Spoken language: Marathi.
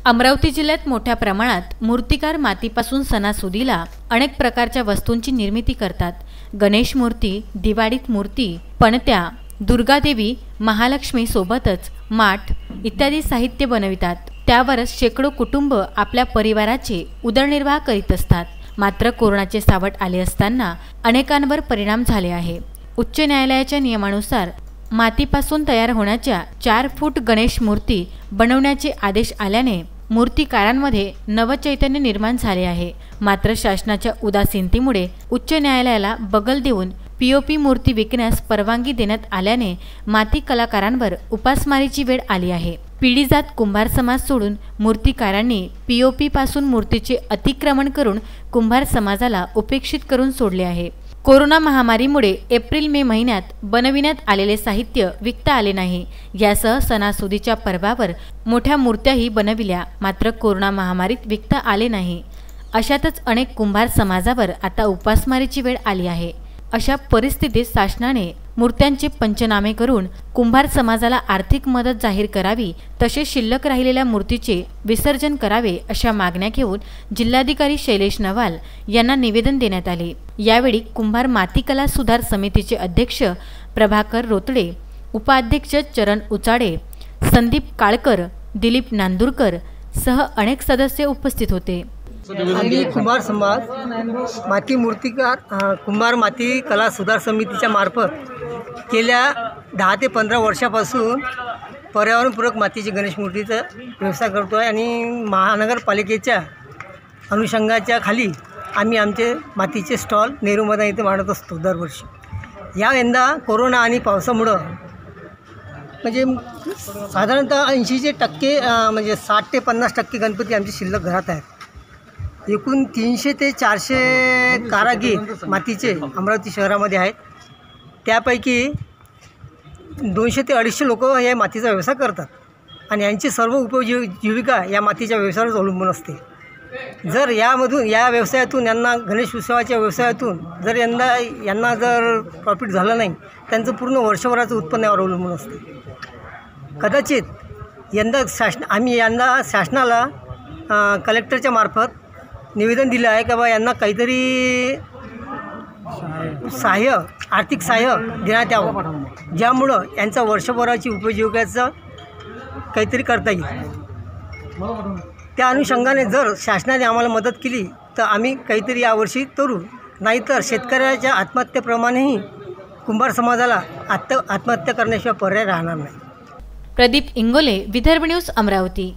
अमरावती जिल्ह्यात मोठ्या प्रमाणात मूर्तिकार मातीपासून सणासुदीला अनेक प्रकारच्या वस्तूंची निर्मिती करतात। गणेश मूर्ती, दिवाळीत मूर्ती, पणत्या, दुर्गादेवी, महालक्ष्मी सोबतच माठ इत्यादी साहित्य बनवितात। त्यावरच शेकडो कुटुंब आपल्या परिवाराचे उदरनिर्वाह करीत असतात। मात्र कोरोनाचे सावट आले असताना अनेकांवर परिणाम झाले आहे। उच्च न्यायालयाच्या नियमानुसार मातीपासून तयार होण्याच्या 4 फूट गणेश मूर्ती बनवण्याचे आदेश आल्याने मूर्तिकारांमध्ये नवचैतन्य निर्माण झाले आहे। मात्र शासनाच्या उदासीनतेमुळे उच्च न्यायालयाला बगल देऊन पीओपी मूर्ती विकण्यास परवानगी देण्यात आल्याने माती कलाकारांवर उपासमारीची वेळ आली आहे। पिढीजात कुंभार समाज सोडून मूर्तिकारांनी पीओपी पासून मूर्तीचे अतिक्रमण करून कुंभार समाजाला उपेक्षित करून सोडले आहे। कोरोना महामारीमुळे एप्रिल-मे महिन्यात बनविण्यात आलेले साहित्य विकता आले नाही। यासह सणासुदीच्या पर्वावर मोठ्या मूर्त्याही बनविल्या, मात्र कोरोना महामारीत विकता आले नाही। अशातच अनेक कुंभार समाजावर आता उपासमारीची वेळ आली आहे। अशा परिस्थितीत शासनाने मूर्त्यांचे पंचनामे करून कुंभार समाजाला आर्थिक मदत जाहीर करावी, तसेच शिल्लक राहिलेल्या मूर्तीचे विसर्जन करावे अशा मागण्या घेऊन जिल्हाधिकारी शैलेश नवाल यांना निवेदन देण्यात आले। यावेळी कुंभार मातीकला सुधार समितीचे अध्यक्ष प्रभाकर रोतडे, उपाध्यक्ष चरण उचाडे, संदीप काळकर, दिलीप नांदुरकर सह अनेक सदस्य उपस्थित होते। आणि कुंभार समाज माती मूर्तिकार कुंभार माती कला सुधार समितीच्या मार्फत गेल्या 10 ते 15 वर्षापासून पर्यावरणपूरक मातीची गणेश मूर्तीचा व्यवसाय करतो आहे आणि महानगरपालिकेच्या अनुषंगाच्या खाली आम्ही आमचे मातीचे स्टॉल नेहरू मैदान इथे मांडत असतो दरवर्षी। यंदा कोरोना आणि पावसामुळं म्हणजे साधारणतः 80% म्हणजे 60 ते 50% गणपती आमचे शिल्लक घरात आहेत। एकूण 300 ते 400 कारागीर मातीचे अमरावती शहरामध्ये आहेत। त्यापैकी 200 ते 250 लोक या मातीचा व्यवसाय करतात आणि यांची सर्व उपजीविका या मातीच्या व्यवसायावर अवलंबून असते। जर या व्यवसायातून यांना गणेश उत्सवाच्या व्यवसायातून जर यांना जर प्रॉफिट झालं नाही, त्यांचं पूर्ण वर्षभराचं उत्पन्न यावर अवलंबून असते। कदाचित आम्ही यंदा शासनाला कलेक्टरच्या मार्फत निवेदन दिलं आहे की बा यांना काहीतरी आर्थिक सहाय्य देण्यात यावं, ज्यामुळं यांचा वर्षभराची उपजीविकेचं काहीतरी करता येईल। त्या अनुषंगाने जर शासनाने आम्हाला मदत केली तर आम्ही काहीतरी यावर्षी करू, नाहीतर शेतकऱ्याच्या आत्महत्येप्रमाणेही कुंभार समाजाला आत्महत्या करण्याशिवाय पर्याय राहणार नाही। प्रदीप इंगोले, विदर्भ न्यूज, अमरावती।